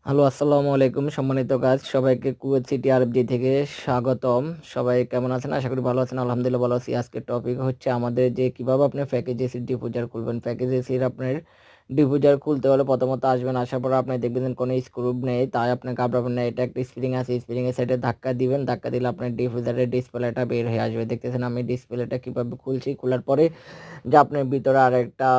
Hello, আসসালামু আলাইকুম সম্মানিত গাইস, সবাইকে কুয়েত সিটি আরএফজি থেকে স্বাগতম। সবাই কেমন আছেন? আশা করি ভালো আছেন। আলহামদুলিল্লাহ ভালো আছি। আজকের টপিক হচ্ছে আমাদের যে কিভাবে আপনি প্যাকেজ এসির ডিফিউজার খুলবেন। প্যাকেজ এসির আপনার ডিফিউজার খুলতে হলে প্রথমত আসবেন, আসার পর আপনি দেখবেন যে কোনো স্ক্রু নেই, তাই আপনি ঘাবড়াবেন না। এটা একটা স্প্রিং আছে, স্প্রিং এর সাইডে ধাক্কা দিবেন, ধাক্কা দিলে আপনার ডিফিউজারের ডিসপ্লেটা বের হয়ে আসবে। দেখতেছেন আমি ডিসপ্লেটা কিভাবে খুলছি। খোলার পরে যে আপনার ভিতরে আরেকটা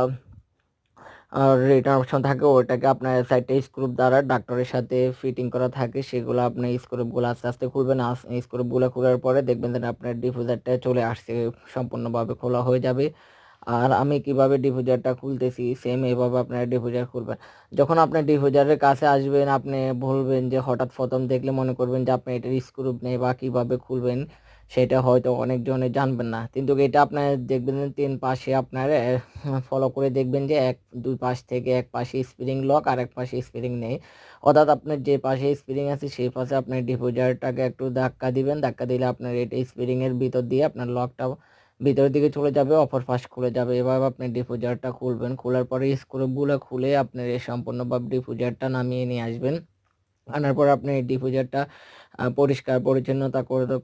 রিটার্ন অপশন থাকে, ওটাকে আপনার সাইডে স্ক্রু দ্বারা ডাক্তারের সাথে ফিটিং করা থাকে, সেগুলো আপনি স্ক্রুপগুলো আস্তে আস্তে খুলবেন। স্ক্রুপগুলো খোলার পরে দেখবেন যে আপনার ডিফিউজারটা চলে আসছে, সম্পূর্ণভাবে খোলা হয়ে যাবে। আর আমি কিভাবে ডিফিউজারটা খুলতেছি সেম এভাবে আপনার ডিফিউজার খুলবেন। যখন আপনার ডিফিউজারের কাছে আসবেন, আপনি বলবেন যে হঠাৎ প্রথম দেখলে মনে করবেন যে আপনি এটার স্ক্রু নেই বা কিভাবে খুলবেন সেটা হয়তো অনেকজনে জানবেন না, কিন্তু এটা আপনার দেখবেন যে তিন পাশে আপনার ফলো করে দেখবেন যে দুই পাশ থেকে এক পাশে স্প্রিং লক আর এক পাশে স্প্রিং নেই। অর্থাৎ আপনার যে পাশে স্প্রিং আছে সেই পাশে আপনার ডিফিউজারটাকে একটু ধাক্কা দিবেন, ধাক্কা দিলে আপনার এটা স্প্রিং এর ভিতর দিয়ে আপনার লকটা ভিতরের দিকে চলে যাবে, অপর পাশ খুলে যাবে। এভাবে আপনি ডিফিউজারটা খুলবেন। খোলার পরে স্ক্রুগুলো খুলে আপনার এই সম্পূর্ণভাবে ডিফিউজারটা নামিয়ে নিয়ে আসবেন। আনার পর আপনি এই ডিফিউজারটা পরিষ্কার পরিচ্ছন্নতা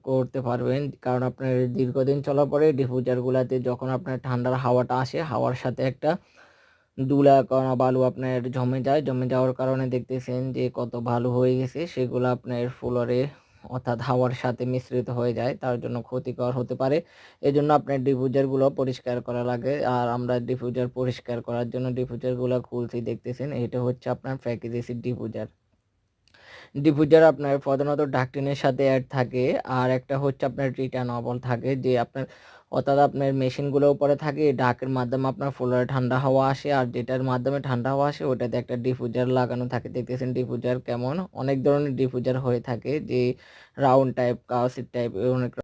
করতে পারবেন, কারণ আপনার দীর্ঘদিন চলার পরে ডিফিউজারগুলাতে যখন আপনার ঠান্ডার হাওয়াটা আসে, হাওয়ার সাথে একটা ধুলা কণা বালু আপনার জমে যায়। জমে যাওয়ার কারণে দেখতেছেন যে কত ভালো হয়ে গেছে, সেগুলো আপনার ফ্লোরে অর্থাৎ হাওয়ার সাথে মিশ্রিত হয়ে যায়, তার জন্য ক্ষতিকর হতে পারে। এজন্য আপনার ডিফিউজারগুলো পরিষ্কার করা লাগে। আর আমরা ডিফিউজার পরিষ্কার করার জন্য ডিফিউজারগুলো খুলছি। দেখতেছেন এটা হচ্ছে আপনার প্যাকেজ এসির ডিফিউজার। ডিফিউজার আপনার প্রধানত ডাকটিনের সাথে অ্যাড থাকে, আর একটা হচ্ছে আপনার রিটার্ন নবল থাকে, যে আপনার অর্থাৎ আপনার মেশিনগুলোর উপরে থাকে। এই ডাকের মাধ্যমে আপনার ফ্লোরে ঠান্ডা হাওয়া আসে, আর যেটার মাধ্যমে ঠান্ডা হাওয়া আসে ওটাতে একটা ডিফিউজার লাগানো থাকে। দেখতেছেন ডিফিউজার কেমন, অনেক ধরনের ডিফিউজার হয়ে থাকে, যে রাউন্ড টাইপ, কাউসির টাইপ, অনেক